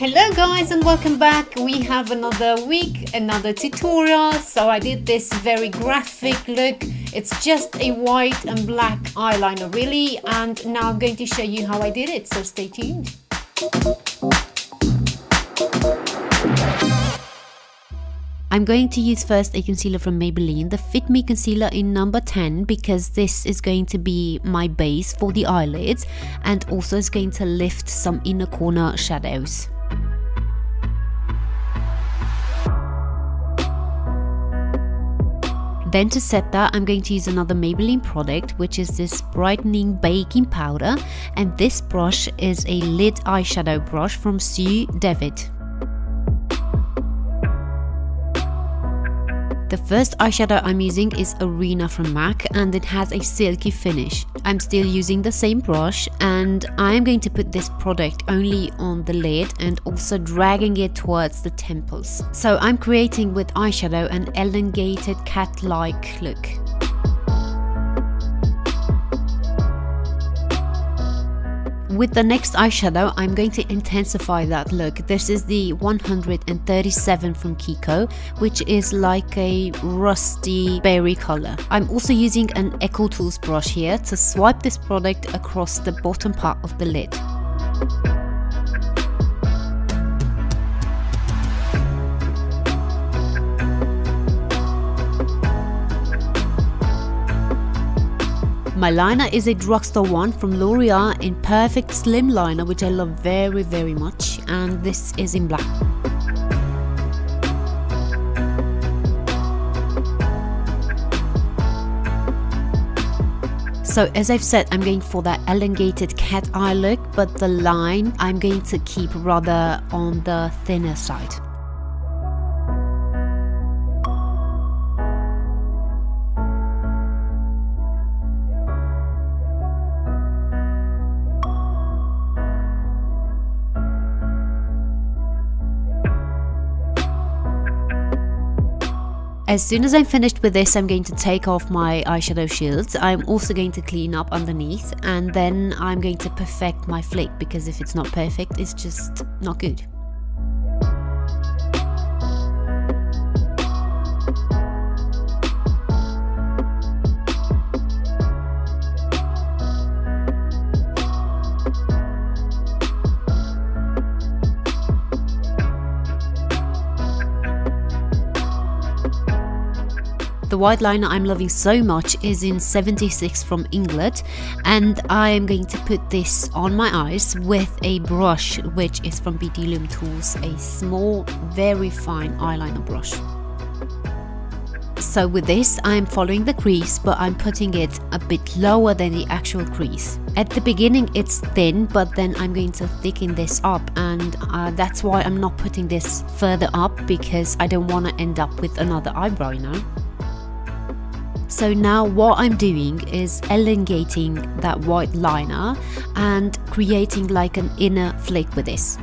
Hello guys and welcome back. We have another week, another tutorial. So I did this very graphic look. It's just a white and black eyeliner really, and now I'm going to show you how I did it, so stay tuned. I'm going to use first a concealer from Maybelline, the Fit Me concealer in number 10, because this is going to be my base for the eyelids and also is going to lift some inner corner shadows. Then to set that, I'm going to use another Maybelline product, which is this brightening baking powder, and this brush is a lid eyeshadow brush from Sue David. The first eyeshadow I'm using is Arena from MAC, and it has a silky finish. I'm still using the same brush, and I'm going to put this product only on the lid and also dragging it towards the temples. So I'm creating with eyeshadow an elongated cat-like look. With the next eyeshadow, I'm going to intensify that look. This is the 137 from Kiko, which is like a rusty berry color. I'm also using an Echo Tools brush here to swipe this product across the bottom part of the lid. My liner is a drugstore one from L'Oreal in Perfect Slim Liner, which I love very much, and this is in black. So as I've said, I'm going for that elongated cat eye look, but the line I'm going to keep rather on the thinner side. As soon as I'm finished with this, I'm going to take off my eyeshadow shields. I'm also going to clean up underneath, and then I'm going to perfect my flake, because if it's not perfect, it's just not good. The white liner I'm loving so much is in 76 from Inglet, and I am going to put this on my eyes with a brush which is from Beauty Tools, a small, very fine eyeliner brush. So with this, I'm following the crease, but I'm putting it a bit lower than the actual crease. At the beginning it's thin, but then I'm going to thicken this up, and that's why I'm not putting this further up, because I don't want to end up with another eyebrow, you know. So now what I'm doing is elongating that white liner and creating like an inner flake with this.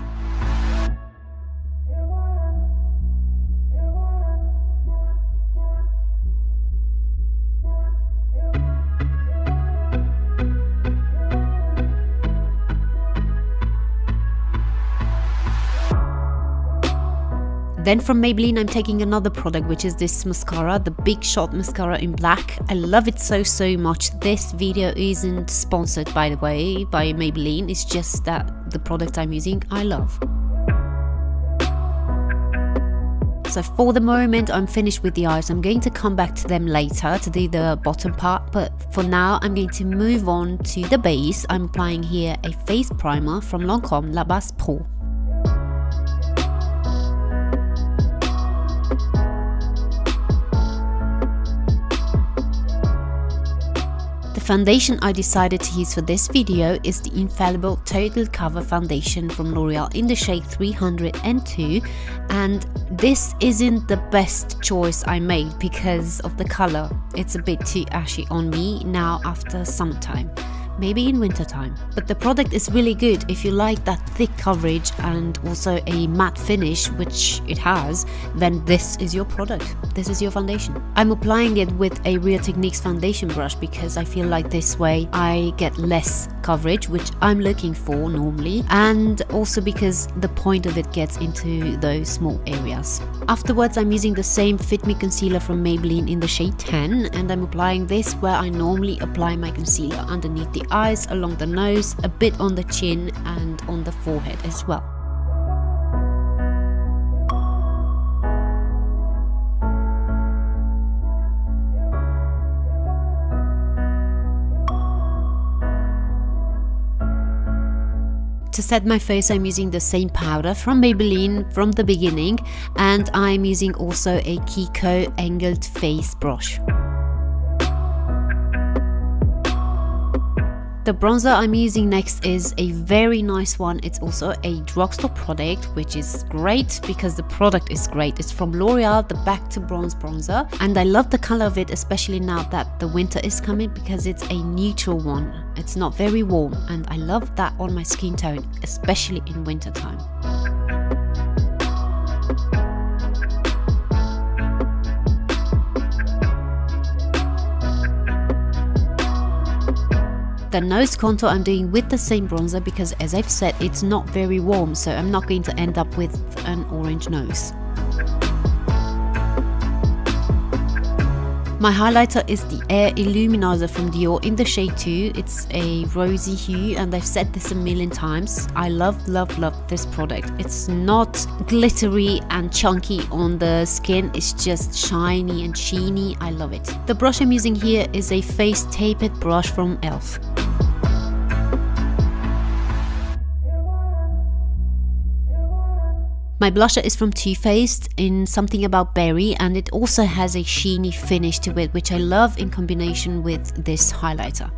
Then from Maybelline, I'm taking another product, which is this mascara, the Big Shot mascara in black. I love it so much. This video isn't sponsored, by the way, by Maybelline. It's just that the product I'm using, I love. So for the moment, I'm finished with the eyes. I'm going to come back to them later to do the bottom part, but for now, I'm going to move on to the base. I'm applying here a face primer from Lancôme La Base Pro. The foundation I decided to use for this video is the Infallible Total Cover Foundation from L'Oreal in the shade 302, and this isn't the best choice I made because of the color. It's a bit too ashy on me now after summertime. maybe in winter time. But the product is really good if you like that thick coverage and also a matte finish, which it has, then this is your product. This is your foundation. I'm applying it with a Real Techniques foundation brush because I feel like this way I get less coverage, which I'm looking for normally, and also because the point of it gets into those small areas. Afterwards, I'm using the same Fit Me concealer from Maybelline in the shade 10, and I'm applying this where I normally apply my concealer, underneath the eyes, along the nose, a bit on the chin and on the forehead as well. To set my face, I'm using the same powder from Maybelline from the beginning, and I'm using also a Kiko angled face brush. The bronzer I'm using next is a very nice one. It's also a drugstore product, which is great because the product is great. It's from L'Oreal, the Back to Bronze bronzer, and I love the color of it, especially now that the winter is coming, because it's a neutral one. It's not very warm, and I love that on my skin tone, especially in winter time. The nose contour I'm doing with the same bronzer because, as I've said, it's not very warm, so I'm not going to end up with an orange nose. My highlighter is the Air Illuminizer from Dior in the shade 2. It's a rosy hue, and I've said this a million times. I love this product. It's not glittery and chunky on the skin. It's just shiny and sheeny. I love it. The brush I'm using here is a face tapered brush from e.l.f. My blusher is from Too Faced in Something About Berry, and it also has a sheeny finish to it, which I love in combination with this highlighter.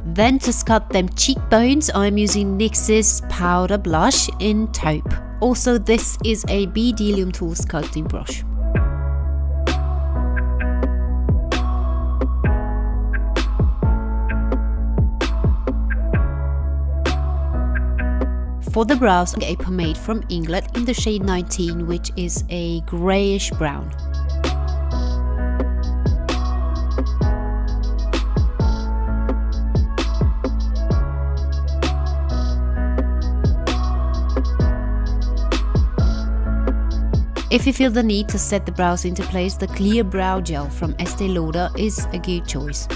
Then to sculpt them cheekbones, I'm using NYX's Powder Blush in Taupe. Also, this is a Bdellium Tool sculpting brush. For the brows, a pomade from Inglot in the shade 19, which is a greyish brown. If you feel the need to set the brows into place, the clear brow gel from Estee Lauder is a good choice.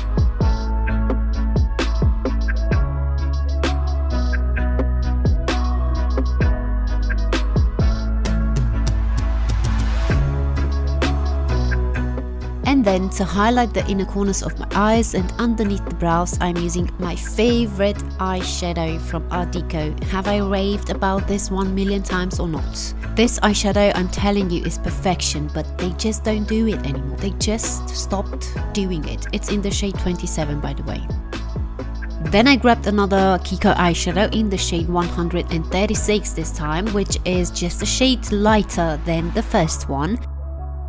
And then to highlight the inner corners of my eyes and underneath the brows, I'm using my favorite eyeshadow from Art Deco. Have I raved about this 1,000,000 times or not? This eyeshadow, I'm telling you, is perfection, but they just don't do it anymore. They just stopped doing it. It's in the shade 27, by the way. Then I grabbed another Kiko eyeshadow in the shade 136 this time, which is just a shade lighter than the first one.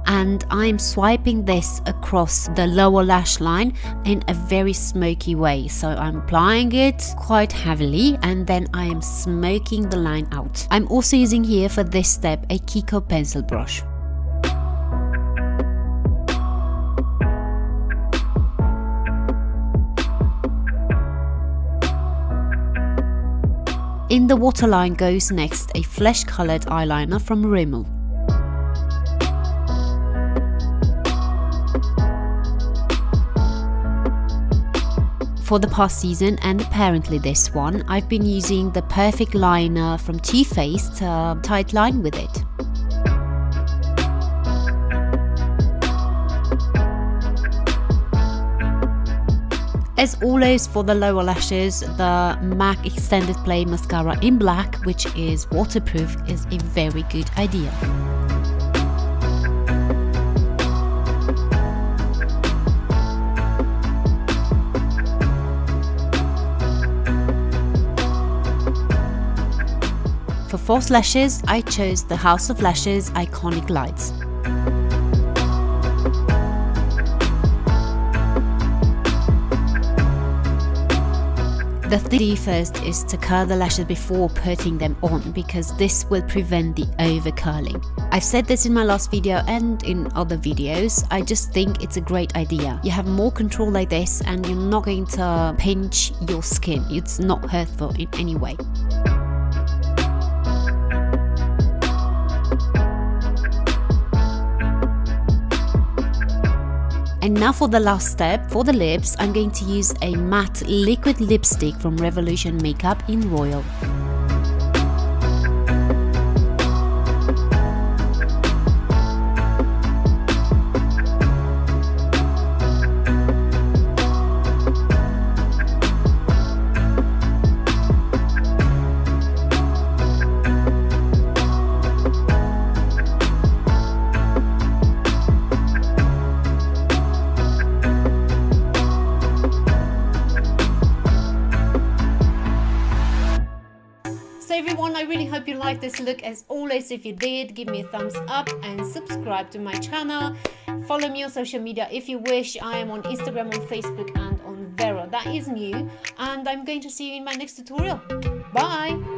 And I'm swiping this across the lower lash line in a very smoky way. So I'm applying it quite heavily, and then I am smoking the line out. I'm also using here for this step a Kiko pencil brush. In the waterline goes next a flesh colored eyeliner from Rimmel. For the past season, and apparently this one, I've been using the Perfect Liner from Too Faced to tight line with it. As always, for the lower lashes, the MAC Extended Play Mascara in black, which is waterproof, is a very good idea. For false lashes, I chose the House of Lashes Iconic Lights. The thing first is to curl the lashes before putting them on, because this will prevent the over curling. I've said this in my last video and in other videos. I just think it's a great idea. You have more control like this and you're not going to pinch your skin. It's not hurtful in any way. And now for the last step, for the lips, I'm going to use a matte liquid lipstick from Revolution Makeup in Royal. So everyone, I really hope you liked this look. As always, if you did, give me a thumbs up and subscribe to my channel. Follow me on social media if you wish. I am on Instagram, on Facebook and on Vero. That is new, and I'm going to see you in my next tutorial. Bye!